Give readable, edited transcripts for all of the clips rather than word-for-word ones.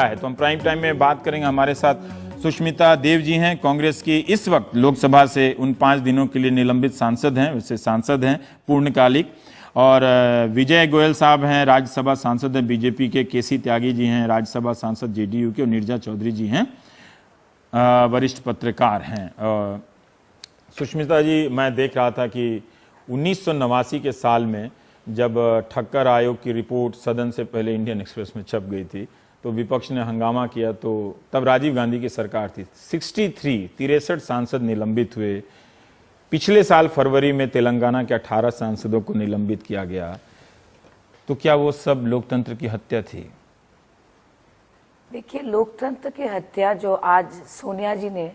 है तो हम प्राइम टाइम में बात करेंगे। हमारे साथ सुष्मिता देव जी हैं, कांग्रेस की इस वक्त लोकसभा से उन 5 दिनों के लिए निलंबित सांसद हैं, वैसे सांसद हैं पूर्णकालिक। और विजय गोयल साहब हैं, राज्यसभा सांसद हैं बीजेपी के। केसी त्यागी जी हैं, राज्यसभा सांसद जेडीयू के। और नीरजा चौधरी जी हैं, वरिष्ठ पत्रकार हैं। सुष्मिता जी, मैं देख रहा था कि 1989 के साल में जब ठक्कर आयोग की रिपोर्ट सदन से पहले इंडियन एक्सप्रेस में छप गई थी तो विपक्ष ने हंगामा किया। तो तब राजीव गांधी की सरकार थी। 63 सांसद निलंबित हुए। पिछले साल फरवरी में तेलंगाना के 18 सांसदों को निलंबित किया गया। तो क्या वो सब लोकतंत्र की हत्या थी? देखिए, लोकतंत्र की हत्या जो आज सोनिया जी ने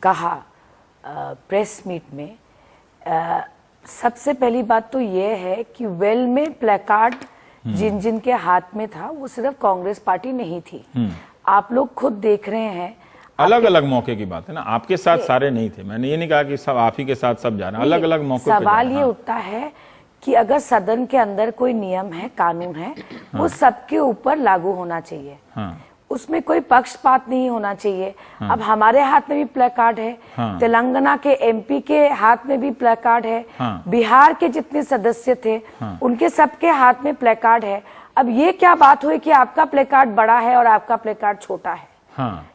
कहा प्रेस मीट में, सबसे पहली बात तो ये है कि वेल में प्लेकार्ड जिन जिन के हाथ में था वो सिर्फ कांग्रेस पार्टी नहीं थी। आप लोग खुद देख रहे हैं। अलग अलग मौके की बात है ना, आपके साथ सारे नहीं थे। मैंने ये नहीं कहा कि सब आप ही के साथ सब जा रहे हैं, अलग अलग मौके पे। सवाल ये उठता है कि अगर सदन के अंदर कोई नियम है, कानून है, वो सबके ऊपर लागू होना चाहिए। उसमें कोई पक्षपात नहीं होना चाहिए। अब हमारे हाथ में भी प्लेकार्ड है, तेलंगाना के एमपी के हाथ में भी प्लेकार्ड है, बिहार के जितने सदस्य थे उनके सबके हाथ में प्लेकार्ड है। अब ये क्या बात हुई कि आपका प्लेकार्ड बड़ा है और आपका प्लेकार्ड छोटा है?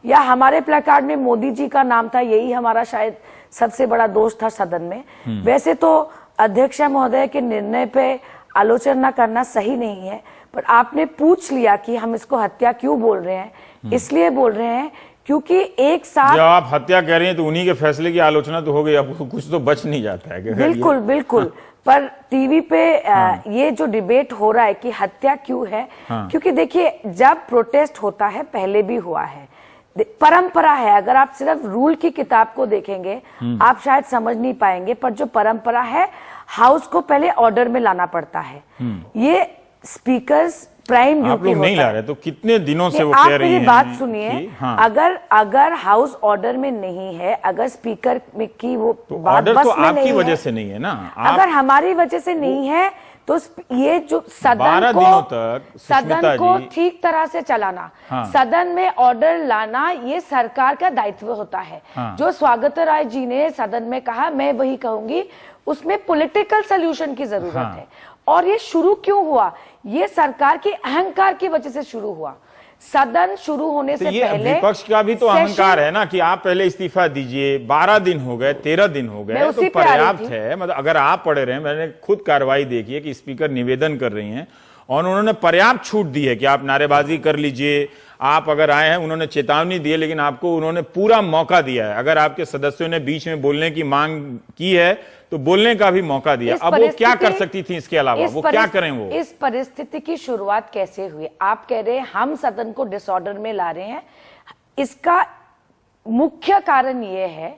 या हमारे प्लेकार्ड में मोदी जी का नाम था, यही हमारा शायद सबसे बड़ा दोष था सदन में। वैसे तो अध्यक्ष महोदय के निर्णय पे आलोचना करना सही नहीं है, पर आपने पूछ लिया कि हम इसको हत्या क्यों बोल रहे हैं। इसलिए बोल रहे हैं क्योंकि एक साथ जब आप हत्या कर रहे हैं तो उन्हीं के फैसले की आलोचना तो हो गई, अब कुछ तो बच नहीं जाता है। बिल्कुल बिल्कुल। पर टीवी पे ये जो डिबेट हो रहा है कि हत्या क्यों है, क्योंकि देखिए जब प्रोटेस्ट होता है, पहले भी हुआ है, परंपरा है। अगर आप सिर्फ रूल की किताब को देखेंगे आप शायद समझ नहीं पाएंगे, पर जो परंपरा है, हाउस को पहले ऑर्डर में लाना पड़ता है। ये स्पीकर्स प्राइम ड्यूटी आप लोग नहीं ला रहे तो कितने दिनों से वो आप कह रही हैं? मेरी बात सुनिए। अगर हाउस ऑर्डर में नहीं है, अगर स्पीकर में की वो बात ऑर्डर बस तो में आपकी नहीं वजह है, से नहीं है ना। अगर हमारी वजह से नहीं है तो ये जो 12 दिनों तक सदन को ठीक तरह से चलाना, सदन में ऑर्डर लाना, ये सरकार का दायित्व होता है। जो स्वागत राय जी ने सदन में कहा, मैं वही कहूंगी, उसमें पॉलिटिकल सोल्यूशन की जरूरत है। और ये शुरू क्यों हुआ? ये सरकार के अहंकार की वजह से शुरू हुआ। सदन शुरू होने से पहले विपक्ष का भी तो अहंकार है ना कि आप पहले इस्तीफा दीजिए। 12 दिन हो गए, 13 दिन हो गए, तो पर्याप्त है। मतलब अगर आप पढ़े रहे, मैंने खुद कार्रवाई देखी है कि स्पीकर निवेदन कर रही हैं और उन्होंने पर्याप्त छूट दी है कि आप नारेबाजी कर लीजिए, आप अगर आए हैं। उन्होंने चेतावनी दी है, लेकिन आपको उन्होंने पूरा मौका दिया है। अगर आपके सदस्यों ने बीच में बोलने की मांग की है तो बोलने का भी मौका दिया। अब वो क्या कर सकती थी इसके अलावा? वो क्या करें? वो इस परिस्थिति की शुरुआत कैसे हुई? आप कह रहे हैं हम सदन को डिसऑर्डर में ला रहे हैं। इसका मुख्य कारण ये है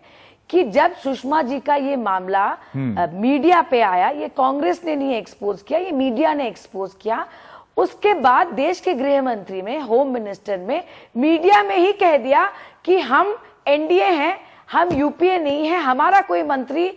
कि जब सुषमा जी का ये मामला मीडिया पे आया, ये कांग्रेस ने नहीं एक्सपोज किया, ये मीडिया ने एक्सपोज किया। उसके बाद देश के गृह मंत्री में, होम मिनिस्टर में, मीडिया में ही कह दिया कि हम एनडीए हैं, हम यूपीए नहीं है, हमारा कोई मंत्री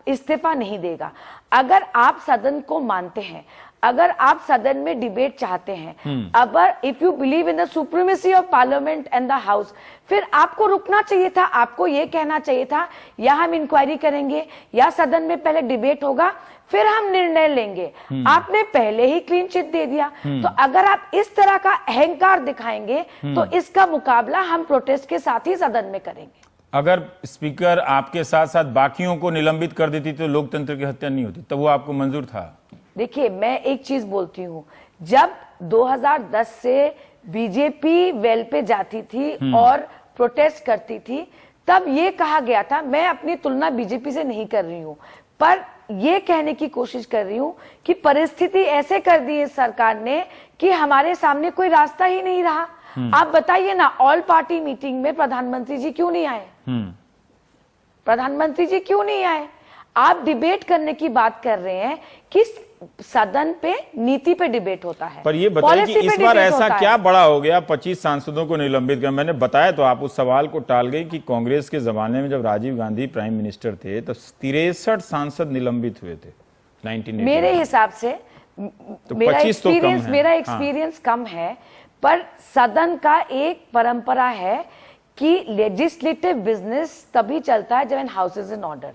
इस्तीफा नहीं देगा। अगर आप सदन को मानते हैं, अगर आप सदन में डिबेट चाहते हैं, अगर if you believe in the supremacy of parliament and the house, फिर आपको रुकना चाहिए था। आपको ये कहना चाहिए था या हम इंक्वायरी करेंगे या सदन में पहले डिबेट होगा, फिर हम निर्णय लेंगे। आपने पहले ही क्लीन चिट दे दिया। तो अगर आप इस तरह का अहंकार दिखाएंगे तो इसका मुकाबला हम प्रोटेस्ट के साथ ही सदन में करेंगे। अगर स्पीकर आपके साथ साथ बाकियों को निलंबित कर देती तो लोकतंत्र की हत्या नहीं होती, तब वो आपको मंजूर था? देखिए, मैं एक चीज बोलती हूं, जब 2010 से बीजेपी वेल पे जाती थी और प्रोटेस्ट करती थी, तब ये कहा गया था, मैं अपनी तुलना बीजेपी से नहीं कर रही हूं, पर ये कहने की कोशिश कर रही हूं कि परिस्थिति ऐसे कर दी इस सरकार ने कि हमारे सामने कोई रास्ता ही नहीं रहा। आप बताइए ना, ऑल पार्टी मीटिंग में प्रधानमंत्री जी क्यों नहीं आए? प्रधानमंत्री जी क्यों नहीं आए? आप डिबेट करने की बात कर रहे हैं कि सदन पे नीति पे डिबेट होता है, पर ये बताइए कि इस बार ऐसा क्या बड़ा हो गया 25 सांसदों को निलंबित कर? मैंने बताया तो आप उस सवाल को टाल गई कि कांग्रेस के जमाने में जब राजीव गांधी प्राइम मिनिस्टर थे तो 63 सांसद निलंबित हुए थे 1980। मेरे हिसाब से तो मेरा 25 तो कम है। एक्सपीरियंस कम है, पर सदन का एक परंपरा है कि लेजिस्लेटिव बिजनेस तभी चलता है जब in house is in order.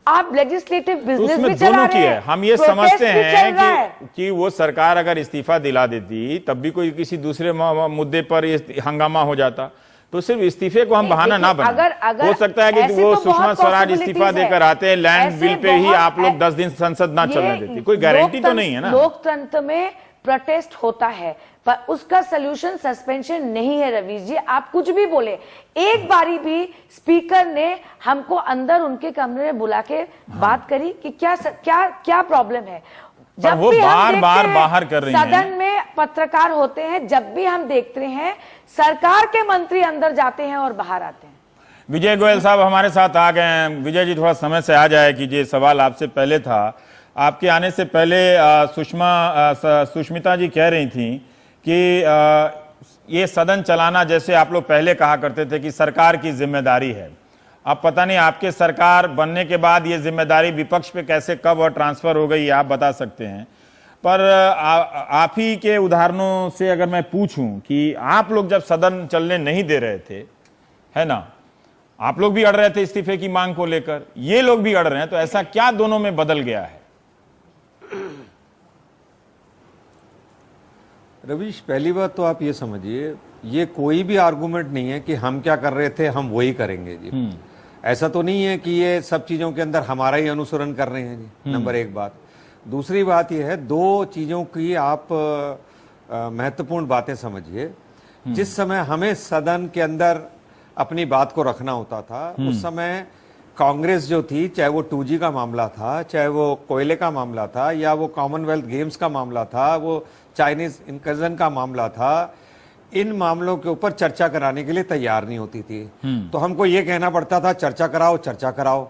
आप लेजिस्लेटिव बिजनेस उसमें भी चला दोनों की रहे है। हैं, हम ये protest समझते भी चल रहा है। हैं कि वो सरकार अगर इस्तीफा दिला देती तब भी कोई किसी दूसरे मुद्दे पर ये हंगामा हो जाता, तो सिर्फ इस्तीफे को हम बहाना ना बनाएं। अगर हो सकता है कि ऐसी वो तो सुषमा बहुत स्वराज इस्तीफा possibilities देकर है। आते, लैंड ऐसे बिल पे ही बहुत आप लोग 10 दिन संसद ना चलने ये देती, कोई गारंटी तो नहीं है ना। लोकतंत्र में प्रोटेस्ट होता है, पर उसका सोल्यूशन सस्पेंशन नहीं है। रवि जी, आप कुछ भी बोले, एक बारी भी स्पीकर ने हमको अंदर उनके कमरे में बुला के बात करी कि क्या प्रॉब्लम है। जब वो भी हम बार देखते बार हैं, बाहर कर रही हैं। सदन में पत्रकार होते हैं, जब भी हम देखते हैं सरकार के मंत्री अंदर जाते हैं और बाहर आते हैं। विजय गोयल साहब हमारे साथ आ गए हैं। विजय जी, थोड़ा समय से आ जाए कीजिए। सवाल आपसे पहले था, आपके आने से पहले सुष्मिता जी कह रही थी कि ये सदन चलाना, जैसे आप लोग पहले कहा करते थे कि सरकार की जिम्मेदारी है, अब पता नहीं आपके सरकार बनने के बाद ये जिम्मेदारी विपक्ष पे कैसे कब और ट्रांसफर हो गई, आप बता सकते हैं। पर आप ही के उदाहरणों से अगर मैं पूछूं कि आप लोग जब सदन चलने नहीं दे रहे थे, है ना, आप लोग भी अड़ रहे थे इस्तीफे की मांग को लेकर, ये लोग भी अड़ रहे हैं, तो ऐसा क्या दोनों में बदल गया है? रवीश, पहली बात तो आप ये समझिए, ये कोई भी आर्गुमेंट नहीं है कि हम क्या कर रहे थे हम वही करेंगे जी। ऐसा तो नहीं है कि ये सब चीजों के अंदर हमारा ही अनुसरण कर रहे हैं जी। नंबर एक बात। दूसरी बात ये है, दो चीजों की आप महत्वपूर्ण बातें समझिए। जिस समय हमें सदन के अंदर अपनी बात को रखना होता था, उस समय कांग्रेस जो थी, चाहे वो 2G का मामला था, चाहे वो कोयले का मामला था, या वो कॉमनवेल्थ गेम्स का मामला था, वो चाइनीज इनकजन का मामला था, इन मामलों के ऊपर चर्चा कराने के लिए तैयार नहीं होती थी। तो हमको ये कहना पड़ता था चर्चा कराओ चर्चा कराओ,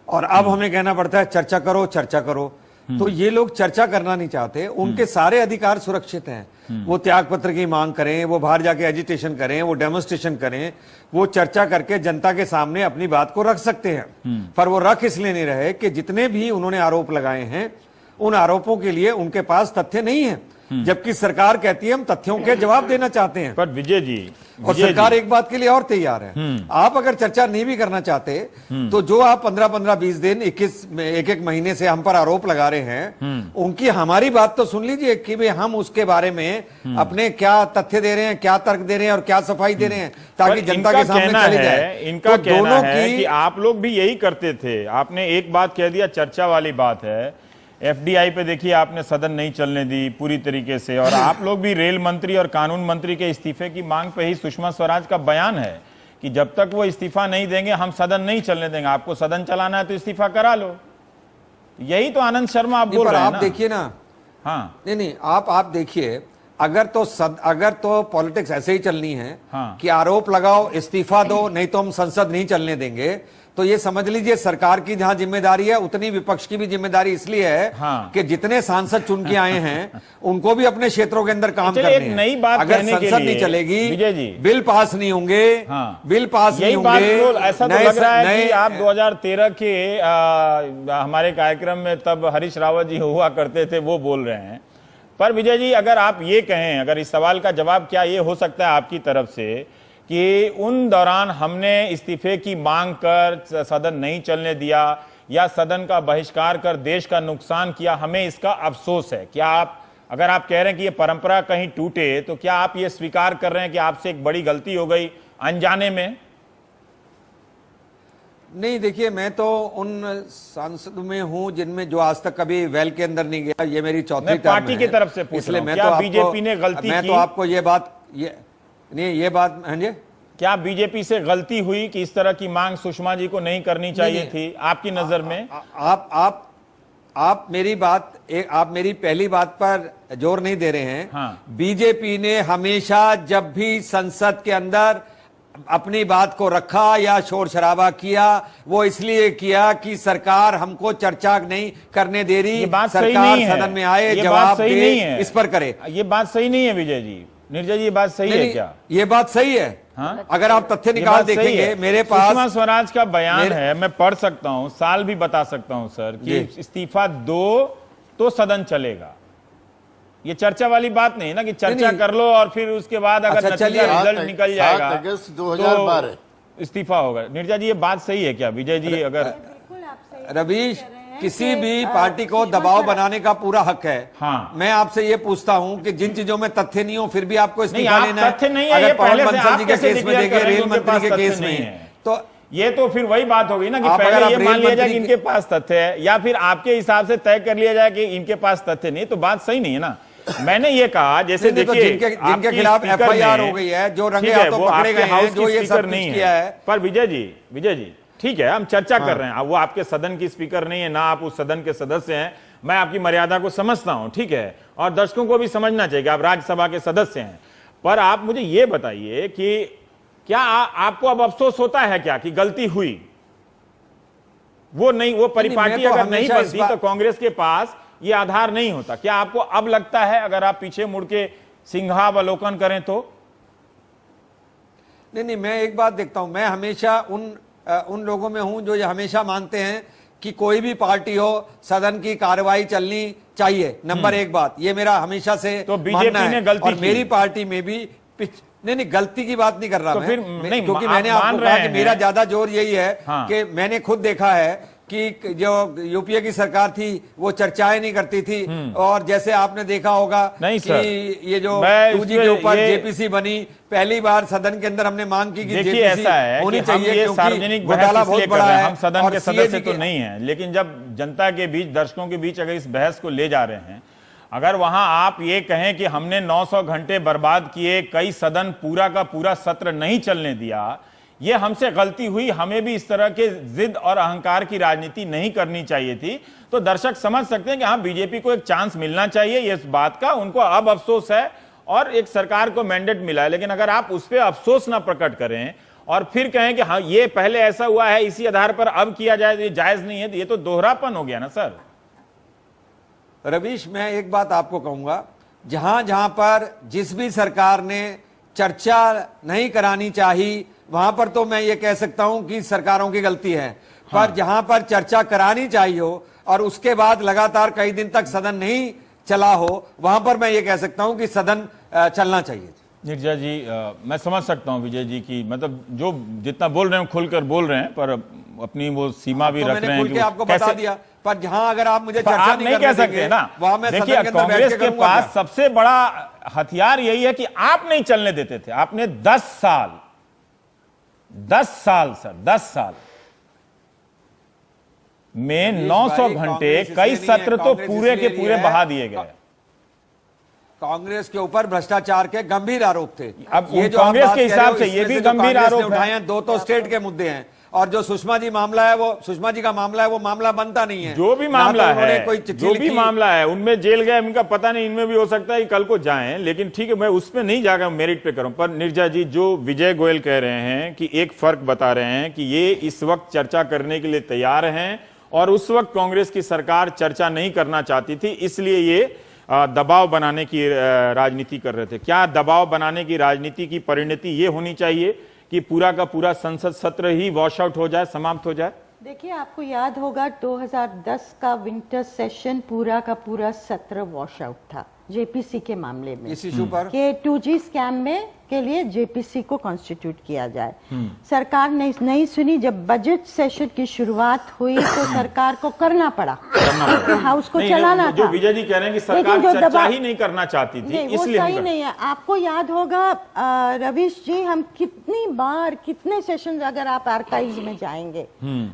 और अब हमें कहना पड़ता है चर्चा करो चर्चा करो। तो ये लोग चर्चा करना नहीं चाहते। उनके सारे अधिकार सुरक्षित हैं। वो त्याग पत्र की मांग करें, वो बाहर जाके एजिटेशन करें, वो डेमोन्स्ट्रेशन करें, वो चर्चा करके जनता के सामने अपनी बात को रख सकते हैं। पर वो रख इसलिए नहीं रहे कि जितने भी उन्होंने आरोप लगाए हैं, उन आरोपों के लिए उनके पास तथ्य नहीं है, जबकि सरकार कहती है हम तथ्यों के जवाब देना चाहते हैं। पर विजय जी, और सरकार एक बात के लिए और तैयार है। आप अगर चर्चा नहीं भी करना चाहते, तो जो आप 15-15, 20 दिन, 21 महीने से हम पर आरोप लगा रहे हैं, उनकी हमारी बात तो सुन लीजिए कि भाई हम उसके बारे में अपने क्या तथ्य दे रहे हैं, क्या तर्क दे रहे हैं और क्या सफाई दे रहे हैं, ताकि जनता के सामने चली जाए। इनका कहना है कि आप लोग भी यही करते थे। आपने एक बात कह दिया, चर्चा वाली बात है। एफडीआई पे देखिए, आपने सदन नहीं चलने दी पूरी तरीके से, और आप लोग भी रेल मंत्री और कानून मंत्री के इस्तीफे की मांग पे ही सुषमा स्वराज का बयान है कि जब तक वो इस्तीफा नहीं देंगे हम सदन नहीं चलने देंगे। आपको सदन चलाना है तो इस्तीफा करा लो। यही तो आनंद शर्मा आप बोल रहे हैं आप ना? देखिए ना। हाँ, नहीं, आप देखिए, अगर तो पॉलिटिक्स ऐसे ही चलनी है कि आरोप लगाओ इस्तीफा दो, नहीं तो हम संसद नहीं चलने देंगे, तो ये समझ लीजिए सरकार की जहां जिम्मेदारी है, उतनी विपक्ष की भी जिम्मेदारी इसलिए है कि जितने सांसद चुन के आए हैं उनको भी अपने क्षेत्रों के अंदर काम करने हैं। नई बात अगर संसद नहीं चलेगी, विजय जी, बिल पास नहीं होंगे, बिल पास नहीं होंगे। ऐसा तो लग रहा है कि आप 2013 के हमारे कार्यक्रम में तब हरीश रावत जी हुआ करते थे, वो बोल रहे हैं। पर विजय जी, अगर आप ये कहें, अगर इस सवाल का जवाब क्या ये हो सकता है आपकी तरफ से कि उन दौरान हमने इस्तीफे की मांग कर सदन नहीं चलने दिया या सदन का बहिष्कार कर देश का नुकसान किया, हमें इसका अफसोस है? क्या आप, अगर आप कह रहे हैं कि ये परंपरा कहीं टूटे, तो क्या आप ये स्वीकार कर रहे हैं कि आपसे एक बड़ी गलती हो गई अनजाने में? नहीं, देखिए, मैं तो उन सांसद में हूं जिनमें जो आज तक कभी वेल के अंदर नहीं गया। ये मेरी चौथी टर्म है। पार्टी की तरफ से पूछ रहा हूं, क्या बीजेपी ने गलती की? मैं तो आपको ये बात हाँ जी, क्या बीजेपी से गलती हुई कि इस तरह की मांग सुषमा जी को नहीं करनी चाहिए थी आपकी नजर में? आप मेरी पहली बात पर जोर नहीं दे रहे हैं। बीजेपी ने हमेशा जब भी संसद के अंदर अपनी बात को रखा या शोर शराबा किया, वो इसलिए किया कि सरकार हमको चर्चा नहीं करने दे रही, सरकार सदन में आए, जवाब दे, इस पर करे। ये बात सही नहीं है विजय जी, निर्जय जी, ये बात सही है क्या? ये बात सही है। हाँ? अगर आप तथ्य निकाल देखेंगे, मेरे पास सुषमा स्वराज का बयान है, मैं पढ़ सकता हूं, साल भी बता सकता हूं सर, कि इस्तीफा दो तो सदन चलेगा। ये चर्चा वाली बात नहीं है ना कि चर्चा कर लो और फिर उसके बाद अगर अच्छा, चलिए, रिजल्ट निकल जाएगा 7 अगस्त 2012 तो इस्तीफा होगा। नीरजा जी ये बात सही है क्या विजय जी? अगर रवीश, किसी भी पार्टी को दबाव बनाने का पूरा हक है। हाँ। मैं आपसे ये पूछता हूं कि जिन चीजों में तथ्य नहीं हो फिर भी आपको नहीं, इस्तीफा आप लेना तथ्य नहीं है, अगर ये पवन पहले से बंसल आप जी के कैसे केस में declare देखिए, कर रहे हैं रेल कि उनके मंत्री के पास केस तथ्य नहीं में, है? तो ये तो फिर वही बात होगी ना कि आप अगर पहले आप ये रेल मान लिया जाए मंत्री कि इनके पास तथ्य है या फिर आपके हिसाब से तय कर लिया जाए कि इनके पास तथ्य नहीं, तो बात सही नहीं है ना। मैंने ये कहा जैसे नहीं, तो देखिए जिनके आपकी खिलाफ स्पीकर FIR ने- हो गई है, जो रंगे ठीक है, हाथों वो पकड़े आपके गए हैं, हाउस जो की ये स्पीकर सब नहीं कुछ किया है। पर विजय जी ठीक है, हम चर्चा कर रहे हैं। अब वो आपके सदन की स्पीकर नहीं है, ना आप उस सदन के सदस्य हैं। मैं आपकी मर्यादा को समझता हूं, ठीक है, और दर्शकों को भी समझना चाहिए कि आप राज्यसभा के सदस्य हैं। पर आप मुझे ये बताइए कि क्या आपको अब अफसोस होता है क्या कि गलती हुई? वो परिपाटी तो अगर नहीं हमेशा इस बनती तो कांग्रेस के पास ये आधार नहीं होता। क्या आपको अब लगता है अगर आप पीछे मुड़ के सिंहावलोकन करें तो? नहीं, मैं एक बात देखता हूं, मैं हमेशा उन लोगों में हूं जो ये हमेशा मानते हैं कि कोई भी पार्टी हो सदन की कार्रवाई चलनी चाहिए। नंबर एक बात, ये मेरा हमेशा से तो मानना बीजेपी है। ने गलती और की। मेरी पार्टी में भी नहीं, गलती की बात नहीं कर रहा तो मैं। फिर नहीं, क्योंकि आप मैंने मान आपको रहे कहा कि हैं। मेरा ज्यादा जोर यही है हाँ। कि मैंने खुद देखा है कि जो यूपीए की सरकार थी वो चर्चाएं नहीं करती थी, और जैसे आपने देखा होगा नहीं कि सर, ये जो मैं 2G के ऊपर ये- जेपीसी बनी, पहली बार सदन के अंदर हमने मांग की कि देखिए जेपीसी ऐसा है होनी कि हम चाहिए ये क्योंकि सार्वजनिक घोटाला बहस बहुत इसलिए कर बड़ा रहे हैं, है। हम सदन और के सदस्य CAG तो नहीं है, लेकिन जब जनता के बीच, दर्शकों के बीच अगर इस बहस को ले जा रहे हैं, अगर वहां आप ये कहें कि हमने 900 घंटे बर्बाद किए, कई सदन पूरा का पूरा सत्र नहीं चलने दिया, ये हमसे गलती हुई, हमें भी इस तरह के जिद और अहंकार की राजनीति नहीं करनी चाहिए थी, तो दर्शक समझ सकते हैं कि हाँ, बीजेपी को एक चांस मिलना चाहिए। ये इस बात का उनको अब अफसोस है और एक सरकार को मैंडेट मिला है। लेकिन अगर आप उस पर अफसोस ना प्रकट करें और फिर कहें कि हाँ ये पहले ऐसा हुआ है, इसी आधार पर अब किया जाए, तो ये जायज नहीं है, तो ये तो दोहरापन हो गया ना सर। रवीश, मैं एक बात आपको कहूंगा, जहां जहां पर जिस भी सरकार ने चर्चा नहीं करानी चाहिए वहां पर तो मैं ये कह सकता हूं कि सरकारों की गलती है। पर जहां पर चर्चा करानी चाहिए हो और उसके बाद लगातार कई दिन तक सदन नहीं चला हो, वहां पर मैं ये कह सकता हूं कि सदन चलना चाहिए। नीरजा जी, मैं समझ सकता हूं विजय जी की, मतलब जो जितना बोल रहे हैं खुलकर बोल रहे हैं, पर अपनी वो सीमा भी तो रख मैंने रहे हैं खुल कि के वो आपको कैसे- बता दिया, पर जहां अगर आप मुझे पर चर्चा आप नहीं कह सकते देंगे, ना। वहां मैं देखिए, सदन के अंदर बैठ कांग्रेस के के करूंगा पास क्या? सबसे बड़ा हथियार यही है कि आप नहीं चलने देते थे। आपने 10 साल सर, 10 साल में रमेश 900 भाई, घंटे, कांग्रेस कई इसलिए नहीं है, सत्र तो कांग्रेस पूरे के इसलिए पूरे है, बहा दिए गए। कांग्रेस के ऊपर भ्रष्टाचार के गंभीर आरोप थे। अब ये जो कांग्रेस आप बात के कह रहे हो, हिसाब से ये इसमें भी जो गंभीर कांग्रेस ने आरोप है। उठाए हैं, 2 तो स्टेट के मुद्दे हैं, और जो सुषमा जी मामला है, वो सुषमा जी का मामला है, वो मामला बनता नहीं है। जो भी ना मामला तो उन्होंने है, कोई चिट्ठी जो भी लिखी। मामला है, उनमें जेल गए, इनका पता नहीं, इनमें भी हो सकता है कि कल को जाएं, लेकिन ठीक है, मैं उस पे नहीं जाकर मेरिट पे करूं। पर नीरजा जी, जो विजय गोयल कह रहे हैं कि एक फर्क बता रहे हैं कि ये इस वक्त चर्चा करने के लिए तैयार हैं और उस वक्त कांग्रेस की सरकार चर्चा नहीं करना चाहती थी, इसलिए ये दबाव बनाने की राजनीति कर रहे थे। क्या दबाव बनाने की राजनीति की परिणति ये होनी चाहिए कि पूरा का पूरा संसद सत्र ही वॉश आउट हो जाए, समाप्त हो जाए? देखिए, आपको याद होगा 2010 का विंटर सेशन पूरा का पूरा सत्र वॉश आउट था जेपीसी के मामले में, इस इशू पर कि 2G स्कैम में के लिए जेपीसी को कॉन्स्टिट्यूट किया जाए। सरकार ने नहीं सुनी। जब बजट सेशन की शुरुआत हुई तो सरकार को करना पड़ा, हाउस को नहीं, चलाना जो था। विजय जी कह रहे हैं कि सरकार लेकिन जो चर्चा दबाव- ही नहीं करना चाहती थी, नहीं, वो इसलिए हम सही कर- नहीं है। आपको याद होगा रवीश जी, हम कितनी बार, कितने सेशन, अगर आप आर्काइव्स में जाएंगे,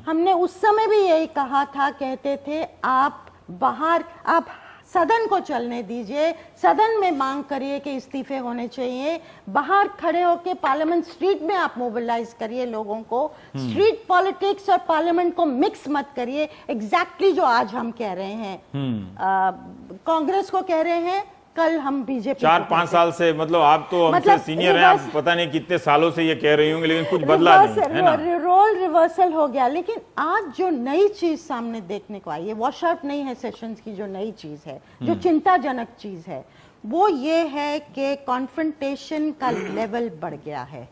हमने उस समय भी यही कहा था, कहते थे आप बाहर, आप सदन को चलने दीजिए, सदन में मांग करिए कि इस्तीफे होने चाहिए, बाहर खड़े होकर पार्लियामेंट स्ट्रीट में आप मोबिलाइज करिए लोगों को, स्ट्रीट पॉलिटिक्स और पार्लियामेंट को मिक्स मत करिए। एग्जैक्टली जो आज हम कह रहे हैं, कांग्रेस को कह रहे हैं, कल हम बीजेपी 4-5 साल से, मतलब आप तो हमसे मतलब सीनियर हैं, आप रिवर्स- पता नहीं कितने सालों से ये कह रही होंगे, लेकिन कुछ बदला नहीं है ना। रोल रिवर्सल हो गया। लेकिन आज जो नई चीज सामने देखने को आई है, वॉश आउट नहीं है सेशंस की, जो नई चीज है, जो चिंताजनक चीज है, वो ये है कि कॉन्फ्रंटेशन का लेवल बढ़ गया है।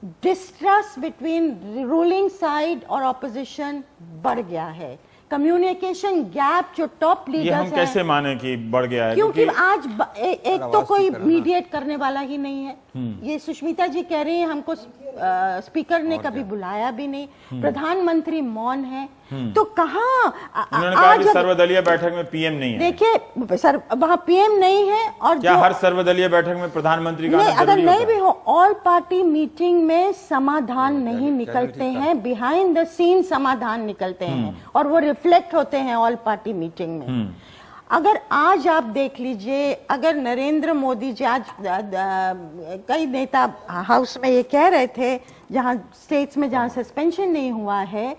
डिस्ट्रस्ट बिटवीन रूलिंग साइड और ऑपोजिशन बढ़ गया है। कम्युनिकेशन गैप जो टॉप ये लीडर्स हम हैं, कैसे माने कि बढ़ गया है? क्योंकि क्योंकि आज एक तो कोई मीडिएट करने वाला ही नहीं है। ये सुष्मिता जी कह रही है हमको स्पीकर ने कभी बुलाया भी नहीं, प्रधानमंत्री मौन है, तो कहाँ उन्होंने कहा कि सर्वदलीय बैठक में पीएम नहीं है। देखिए सर, वहाँ पीएम नहीं है, और क्या हर सर्वदलीय बैठक में प्रधानमंत्री का नहीं, आना अगर जरूरी नहीं होता भी है? हो, ऑल पार्टी मीटिंग में समाधान नहीं निकलते हैं, बिहाइंड द सीन समाधान निकलते हैं, और वो रिफ्लेक्ट होते हैं ऑल पार्टी मीटिंग में। अगर आज आप देख लीजिए, अगर नरेंद्र मोदी जी आज कई नेता हाउस में ये कह रहे थे, जहां स्टेट्स में जहां सस्पेंशन नहीं हुआ है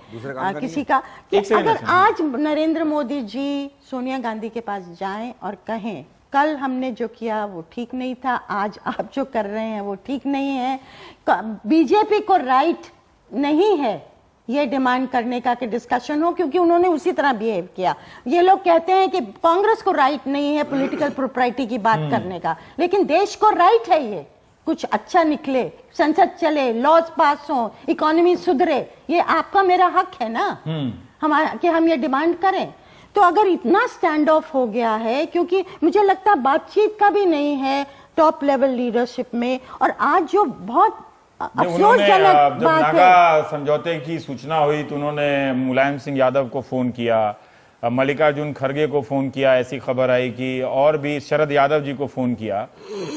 किसी का, कि अगर आज नरेंद्र मोदी जी सोनिया गांधी के पास जाएं और कहें कल हमने जो किया वो ठीक नहीं था, आज आप जो कर रहे हैं वो ठीक नहीं है, बीजेपी को राइट नहीं है ये डिमांड करने का कि डिस्कशन हो, क्योंकि उन्होंने उसी तरह बिहेव किया। ये लोग कहते हैं कि कांग्रेस को राइट नहीं है पॉलिटिकल प्रोप्राइटी की बात करने का, लेकिन देश को राइट है, ये कुछ अच्छा निकले, संसद चले, लॉज पास हो, इकोनॉमी सुधरे, ये आपका मेरा हक है ना हमारा कि हम ये डिमांड करें। तो अगर इतना स्टैंड ऑफ हो गया है, क्योंकि मुझे लगता है बातचीत का भी नहीं है टॉप लेवल लीडरशिप में, और आज जो बहुत उन्होंने जब नागा समझौते की सूचना हुई तो उन्होंने मुलायम सिंह यादव को फोन किया, मल्लिकार्जुन खड़गे को फोन किया, ऐसी खबर आई कि, और भी शरद यादव जी को फोन किया।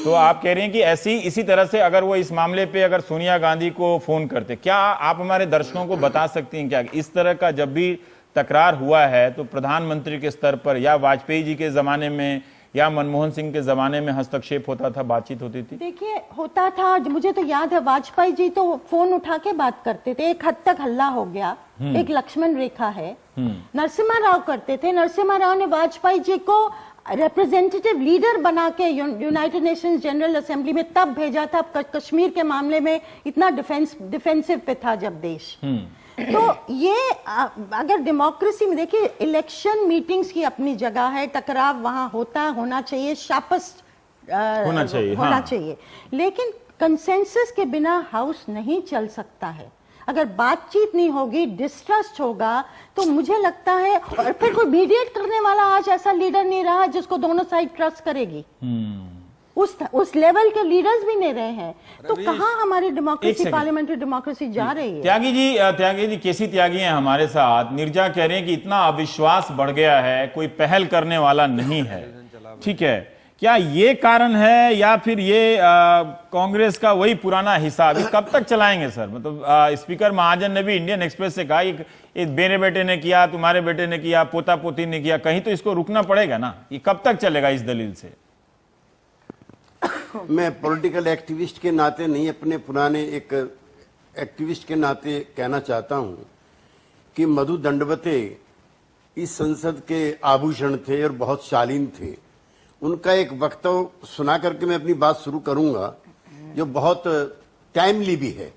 तो आप कह रही हैं कि इसी तरह से अगर वो इस मामले पे अगर सोनिया गांधी को फोन करते, क्या आप हमारे दर्शकों को बता सकती हैं क्या इस तरह का जब भी तकरार हुआ है तो प्रधानमंत्री के स्तर पर या वाजपेयी जी के जमाने में या मनमोहन सिंह के जमाने में हस्तक्षेप होता था, बातचीत होती थी? देखिए होता था, मुझे तो याद है वाजपेयी जी तो फोन उठा के बात करते थे, एक हद तक हल्ला हो गया, एक लक्ष्मण रेखा है। नरसिम्हा राव करते थे, नरसिम्हा राव ने वाजपेयी जी को रिप्रेजेंटेटिव लीडर बना के यूनाइटेड नेशंस जनरल असेंबली में तब भेजा था, कश्मीर के मामले में इतना डिफेंसिव पे था जब देश। तो ये अगर डेमोक्रेसी में देखिए, इलेक्शन मीटिंग्स की अपनी जगह है, टकराव वहां होना चाहिए, शापस होना चाहिए, लेकिन कंसेंसस के बिना हाउस नहीं चल सकता है। अगर बातचीत नहीं होगी, डिस्ट्रस्ट होगा, तो मुझे लगता है, और फिर कोई मीडिएट करने वाला आज ऐसा लीडर नहीं रहा जिसको दोनों साइड ट्रस्ट करेगी। उस लेवल के लीडर्स भी नहीं रहे हैं, तो कहां हमारी डेमोक्रेसी, पार्लियामेंट्री डेमोक्रेसी जा रही है? त्यागी जी केसी त्यागी हैं हमारे साथ। निर्जा कह रहे हैं कि इतना अविश्वास बढ़ गया है, कोई पहल करने वाला नहीं है, ठीक है, क्या ये कारण है या फिर ये कांग्रेस का वही पुराना हिसाब? कब तक चलाएंगे सर? मतलब स्पीकर महाजन ने भी इंडियन एक्सप्रेस से कहा कि मेरे बेटे ने किया, तुम्हारे बेटे ने किया, पोता पोती ने किया, कहीं तो इसको रुकना पड़ेगा ना। ये कब तक चलेगा इस दलील से? मैं पॉलिटिकल एक्टिविस्ट के नाते नहीं, अपने पुराने एक एक्टिविस्ट के नाते कहना चाहता हूं कि मधु दंडवते इस संसद के आभूषण थे और बहुत शालीन थे। उनका एक वक्तव्य सुना करके मैं अपनी बात शुरू करूंगा जो बहुत टाइमली भी है।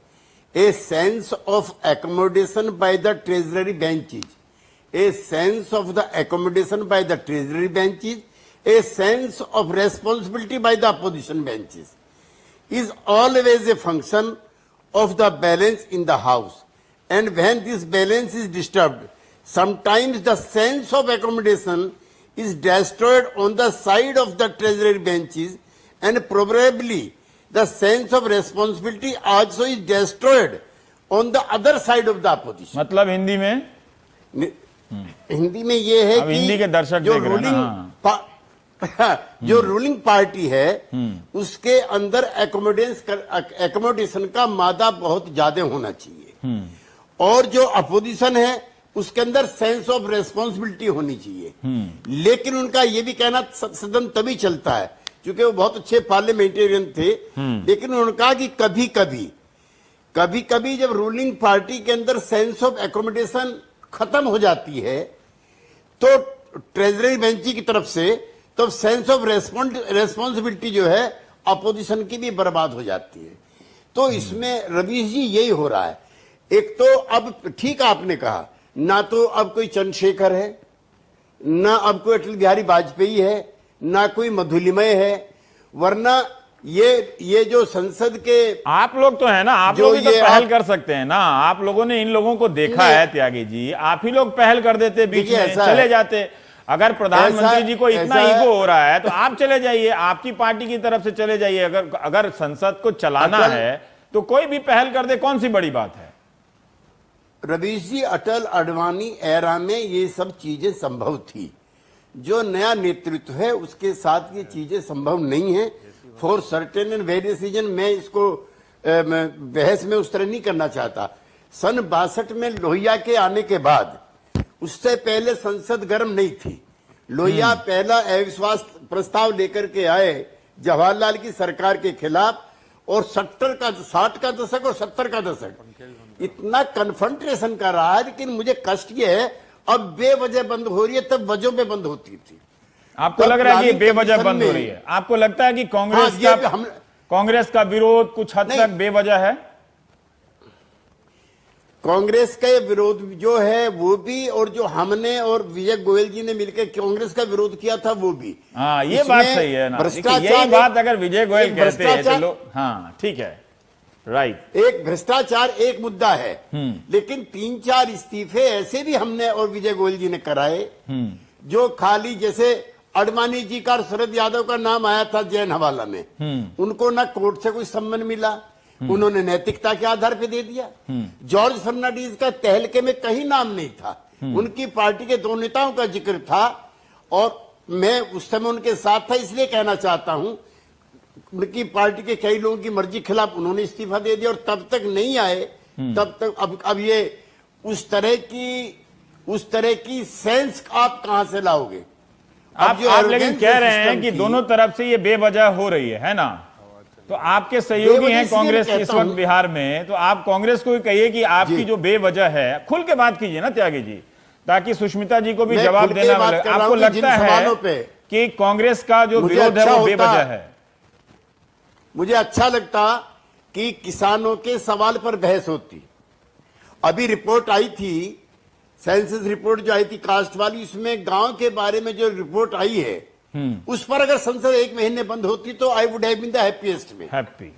A sense of accommodation by the treasury benches, a sense of the accommodation by the treasury benches, a sense of responsibility by the opposition benches is always a function of the balance in the house, and when this balance is disturbed, sometimes the sense of accommodation is destroyed on the side of the treasury benches, and probably the sense of responsibility also is destroyed on the other side of the opposition. मतलब हिंदी में ये है कि हिंदी के दर्शक जो जो ruling party है उसके अंदर एकोमोडेशन का मादा बहुत ज्यादा होना चाहिए, और जो अपोजिशन है उसके अंदर सेंस ऑफ रेस्पॉन्सिबिलिटी होनी चाहिए। लेकिन उनका ये भी कहना सदन तभी चलता है क्योंकि वो बहुत अच्छे पार्लियामेंटेरियन थे, लेकिन उन्होंने कहा कि कभी कभी जब रूलिंग पार्टी के अंदर सेंस ऑफ एकोमोडेशन खत्म हो जाती है तो ट्रेजरी बेंची की तरफ से तो सेंस ऑफ रेस्पॉन्सिबिलिटी जो है अपोजिशन की भी बर्बाद हो जाती है। तो इसमें रवीश जी यही हो रहा है। एक तो अब ठीक आपने कहा, ना तो अब कोई चंद्रशेखर है, ना अब कोई अटल बिहारी वाजपेयी है, ना कोई मधुलिमय है, वरना ये जो संसद के आप लोग तो है ना, आप जो लोग ही तो ये पहल आप- कर सकते हैं ना। आप लोगों ने इन लोगों को देखा नहीं। है त्यागी जी, आप ही लोग पहल कर देते, बीच देखिए, में ऐसा चले है। जाते। अगर प्रधानमंत्री जी को इतना ऐसा है। ईगो हो रहा है तो आप चले जाइए, आपकी पार्टी की तरफ से चले जाइए। अगर संसद को चलाना अटल- है तो कोई भी पहल कर दे, कौन सी बड़ी बात है। रवीश जी, अटल अडवाणी एरा में ये सब चीजें संभव थी। जो नया नेतृत्व है उसके साथ ये चीजें संभव नहीं है। For certain and various reason, मैं इसको बहस में उस तरह नहीं करना चाहता। सन 62 में लोहिया के आने के बाद, उससे पहले संसद गर्म नहीं थी। लोहिया पहला अविश्वास प्रस्ताव लेकर के आए जवाहरलाल की सरकार के खिलाफ, और 60 का दशक और 70 का दशक इतना कन्फ्रंटेशन कर रहा है। लेकिन मुझे कष्ट ये है, अब बेवजह बंद हो रही है, तब वजह पे बंद होती थी। आपको तब लग रहा है कि ये प्लानिंग बेवजह कमीशन बंद हो में- रही है? आपको लगता है कि हाँ, कांग्रेस का विरोध कुछ हद नहीं। तक बेवजह है? कांग्रेस का विरोध जो है वो भी, और जो हमने और विजय गोयल जी ने मिलकर कांग्रेस का विरोध किया था वो भी। हाँ, ये इसमें बात सही है ना। देखिए, भ्रष्टाचार यही बात एक- अगर विजय गोयल एक कहते हैं तो भ्रष्टाचार- लोग, हाँ ठीक है, राइट। एक भ्रष्टाचार एक मुद्दा है, लेकिन 3-4 इस्तीफे ऐसे भी हमने और विजय गोयल जी ने कराए, जो खाली, जैसे अडवाणी जी का और शरद यादव का नाम आया था जैन हवाला में, उनको ना कोर्ट से कोई सम्मान मिला, उन्होंने नैतिकता के आधार पे दे दिया। जॉर्ज फर्नांडीज का तहलके में कहीं नाम नहीं था, उनकी पार्टी के 2 नेताओं का जिक्र था, और मैं उस समय उनके साथ था। इसलिए कहना चाहता हूं, उनकी पार्टी के कई लोगों की मर्जी खिलाफ उन्होंने इस्तीफा दे दिया, और तब तक नहीं आए, तब तक अब ये उस तरह की सेंस आप कहां से लाओगे? आप जो लेकिन arrogance कह रहे हैं system कि थी, दोनों तरफ से ये बेवजह हो रही है ना? तो आपके सहयोगी बेवजह हैं इसलिए कांग्रेस मैं के इस कहता वक्त हूं। बिहार में, तो आप कांग्रेस को ही कहिए कि आपकी जी। जो बेवजह है, खुल के बात कीजिए ना त्यागी जी, ताकि सुष्मिता जी को भी मैं जवाब खुल के देना बात मिले। कर रहा आपको हूं कि जिन लगता है सवालों पे कि कांग्रेस का जो मुझे विरोध है अच्छा वो होता- बेवजह है? मुझे अच्छा लगता कि किसानों के सवाल पर बहस होती। अभी रिपोर्ट आई थी, सेंसस रिपोर्ट जो आई थी कास्ट वाली, उसमें गांव के बारे में जो रिपोर्ट आई है, उस पर अगर संसद 1 महीने बंद होती तो I would have been the happiest में। हैप्पी,